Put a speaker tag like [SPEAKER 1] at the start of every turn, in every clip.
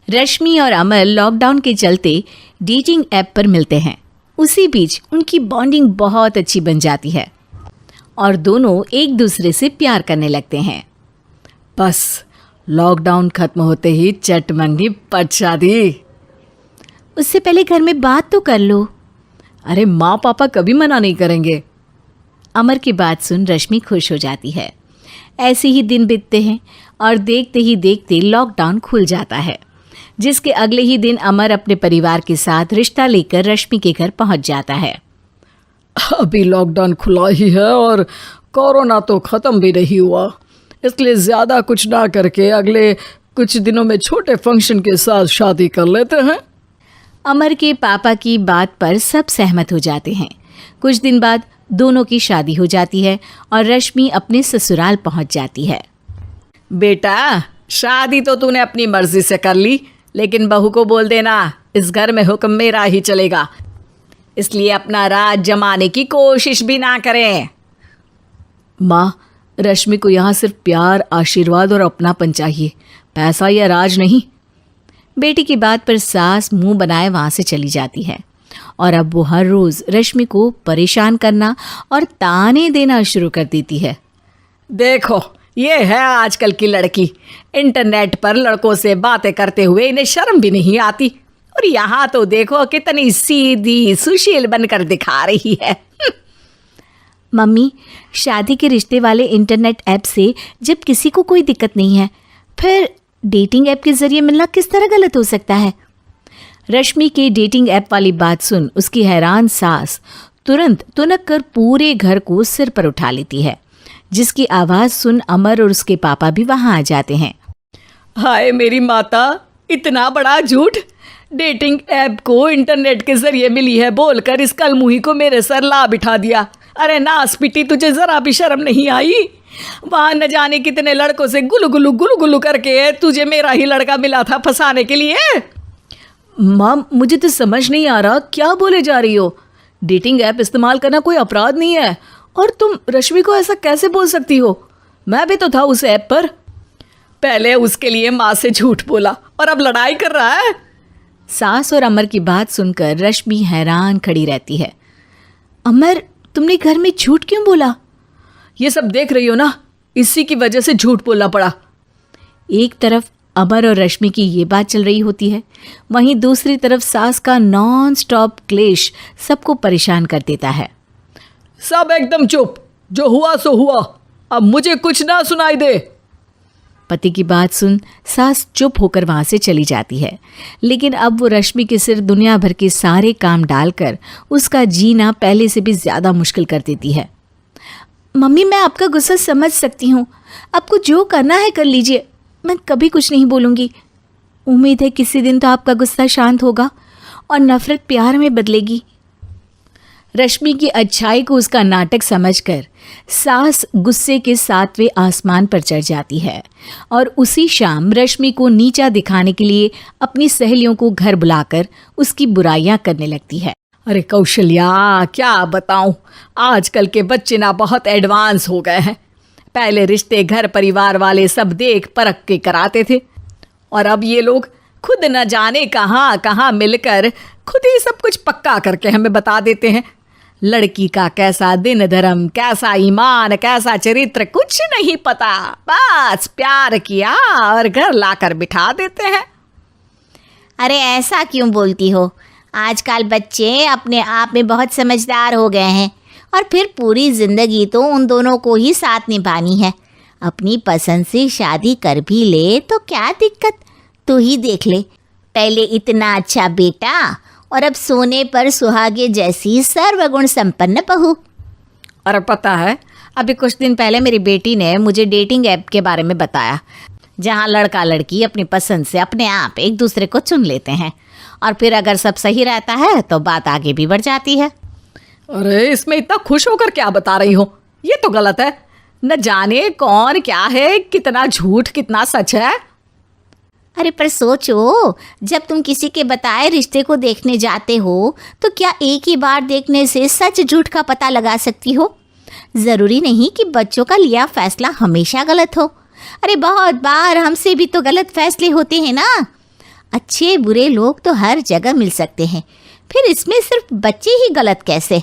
[SPEAKER 1] रश्मि और अमर लॉकडाउन के चलते डेटिंग ऐप पर मिलते हैं। उसी बीच उनकी बॉन्डिंग बहुत अच्छी बन जाती है और दोनों एक दूसरे से प्यार करने लगते हैं।
[SPEAKER 2] बस लॉकडाउन खत्म होते ही चट मंगी पट शादी।
[SPEAKER 1] उससे पहले घर में बात तो कर लो।
[SPEAKER 2] अरे माँ पापा कभी मना नहीं करेंगे।
[SPEAKER 1] अमर की बात सुन रश्मि खुश हो जाती है। ऐसे ही दिन बीतते हैं और देखते ही देखते लॉकडाउन खुल जाता है, जिसके अगले ही दिन अमर अपने परिवार के साथ रिश्ता लेकर रश्मि के घर पहुंच जाता है।
[SPEAKER 2] अभी लॉकडाउन खुला ही है और कोरोना तो ख़त्म भी नहीं हुआ, इसलिए ज़्यादा कुछ ना करके अगले कुछ दिनों में छोटे फंक्शन के साथ शादी कर लेते हैं।
[SPEAKER 1] अमर के पापा की बात पर सब सहमत हो जाते हैं। कुछ दिन बाद दोनों की शादी हो जाती है और रश्मि अपने ससुराल पहुंच जाती है।
[SPEAKER 2] बेटा, शादी तो तूने अपनी मर्जी से कर ली, लेकिन बहू को बोल देना इस घर में हुक्म मेरा ही चलेगा, इसलिए अपना राज जमाने की कोशिश भी ना करें।
[SPEAKER 1] माँ, रश्मि को यहाँ सिर्फ प्यार, आशीर्वाद और अपनापन चाहिए, पैसा या राज नहीं। बेटी की बात पर सास मुंह बनाए वहाँ से चली जाती है और अब वो हर रोज़ रश्मि को परेशान करना और ताने देना शुरू कर देती है।
[SPEAKER 2] देखो, ये है आजकल की लड़की, इंटरनेट पर लड़कों से बातें करते हुए इन्हें शर्म भी नहीं आती, और यहाँ तो देखो कितनी सीधी सुशील बनकर दिखा रही है।
[SPEAKER 1] मम्मी, शादी के रिश्ते वाले इंटरनेट ऐप से जब किसी को कोई दिक्कत नहीं है, फिर डेटिंग ऐप के जरिए मिलना किस तरह गलत हो सकता है? रश्मि के डेटिंग ऐप वाली बात सुन उसकी हैरान सास तुरंत तुनक कर पूरे घर को सिर पर उठा लेती है, जिसकी आवाज़ सुन अमर और उसके पापा भी वहाँ आ जाते हैं।
[SPEAKER 2] हाय मेरी माता, इतना बड़ा झूठ! डेटिंग ऐप को इंटरनेट के जरिए मिली है बोलकर इस कलमुही को मेरे सर ला बिठा दिया। अरे नास पिटी, तुझे जरा भी शर्म नहीं आई? वहाँ न जाने कितने लड़कों से गुलू गुलू करके तुझे मेरा ही लड़का मिला था फंसाने के लिए।
[SPEAKER 1] माँ, मुझे तो समझ नहीं आ रहा क्या बोले जा रही हो। डेटिंग ऐप इस्तेमाल करना कोई अपराध नहीं है, और तुम रश्मि को ऐसा कैसे बोल सकती हो? मैं भी तो था उस ऐप पर।
[SPEAKER 2] पहले उसके लिए माँ से झूठ बोला और अब लड़ाई कर रहा है।
[SPEAKER 1] सास और अमर की बात सुनकर रश्मि हैरान खड़ी रहती है। अमर, तुमने घर में झूठ क्यों बोला?
[SPEAKER 2] ये सब देख रही हो ना, इसी की वजह से झूठ बोलना पड़ा।
[SPEAKER 1] एक तरफ अमर और रश्मि की ये बात चल रही होती है, वहीं दूसरी तरफ सास का नॉन स्टॉप क्लेश सबको परेशान कर देता है।
[SPEAKER 2] सब एकदम चुप, जो हुआ सो हुआ, अब मुझे कुछ ना सुनाई दे।
[SPEAKER 1] पति की बात सुन सास चुप होकर वहाँ से चली जाती है, लेकिन अब वो रश्मि के सिर दुनिया भर के सारे काम डालकर उसका जीना पहले से भी ज़्यादा मुश्किल कर देती है। मम्मी, मैं आपका गुस्सा समझ सकती हूँ, आपको जो करना है कर लीजिए, मैं कभी कुछ नहीं बोलूँगी। उम्मीद है किसी दिन तो आपका गुस्सा शांत होगा और नफ़रत प्यार में बदलेगी। रश्मि की अच्छाई को उसका नाटक समझकर सास गुस्से के 7वें आसमान पर चढ़ जाती है और उसी शाम रश्मि को नीचा दिखाने के लिए अपनी सहेलियों को घर बुलाकर उसकी बुराइयां करने लगती है।
[SPEAKER 2] अरे कौशल्या, क्या बताऊं, आजकल के बच्चे ना बहुत एडवांस हो गए हैं। पहले रिश्ते घर परिवार वाले सब देख परख के कराते थे, और अब ये लोग खुद न जाने कहाँ कहाँ मिलकर खुद ही सब कुछ पक्का करके हमें बता देते हैं। लड़की का कैसा दिन धर्म, कैसा ईमान, कैसा चरित्र कुछ नहीं पता, बस प्यार किया और घर लाकर बिठा देते हैं।
[SPEAKER 3] अरे ऐसा क्यों बोलती हो? आजकल बच्चे अपने आप में बहुत समझदार हो गए हैं, और फिर पूरी ज़िंदगी तो उन दोनों को ही साथ निभानी है। अपनी पसंद से शादी कर भी ले तो क्या दिक्कत? तू ही देख ले, पहले इतना अच्छा बेटा और अब सोने पर सुहागे जैसी सर्वगुण संपन्न बहू।
[SPEAKER 1] और पता है, अभी कुछ दिन पहले मेरी बेटी ने मुझे डेटिंग ऐप के बारे में बताया, जहाँ लड़का लड़की अपनी पसंद से अपने आप एक दूसरे को चुन लेते हैं, और फिर अगर सब सही रहता है तो बात आगे भी बढ़ जाती है।
[SPEAKER 2] अरे इसमें इतना खुश होकर क्या बता रही हो? ये तो गलत है। न जाने कौन क्या है, कितना झूठ कितना सच है।
[SPEAKER 3] अरे पर सोचो, जब तुम किसी के बताए रिश्ते को देखने जाते हो तो क्या एक ही बार देखने से सच झूठ का पता लगा सकती हो? ज़रूरी नहीं कि बच्चों का लिया फैसला हमेशा गलत हो। अरे बहुत बार हमसे भी तो गलत फैसले होते हैं ना। अच्छे बुरे लोग तो हर जगह मिल सकते हैं, फिर इसमें सिर्फ बच्चे ही गलत कैसे?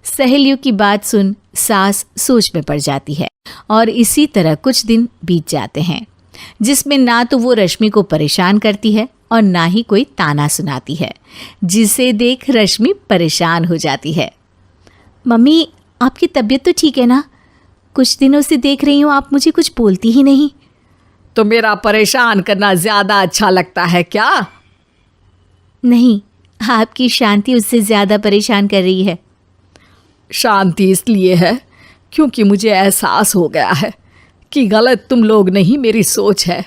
[SPEAKER 1] सहेलियों की बात सुन सास सोच में पड़ जाती है और इसी तरह कुछ दिन बीत जाते हैं, जिसमें ना तो वो रश्मि को परेशान करती है और ना ही कोई ताना सुनाती है, जिसे देख रश्मि परेशान हो जाती है। मम्मी, आपकी तबीयत तो ठीक है ना? कुछ दिनों से देख रही हूँ आप मुझे कुछ बोलती ही नहीं।
[SPEAKER 2] तो मेरा परेशान करना ज्यादा अच्छा लगता है क्या?
[SPEAKER 1] नहीं, आपकी शांति उससे ज्यादा परेशान कर रही है।
[SPEAKER 2] शांति इसलिए है क्योंकि मुझे एहसास हो गया है कि गलत तुम लोग नहीं, मेरी सोच है।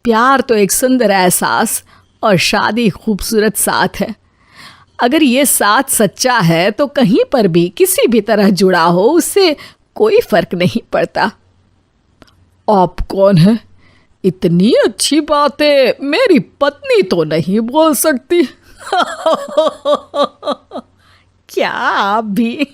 [SPEAKER 2] प्यार तो एक सुंदर एहसास और शादी खूबसूरत साथ है। अगर ये साथ सच्चा है तो कहीं पर भी किसी भी तरह जुड़ा हो, उससे कोई फर्क नहीं पड़ता। आप कौन है? इतनी अच्छी बातें मेरी पत्नी तो नहीं बोल सकती। क्या आप भी?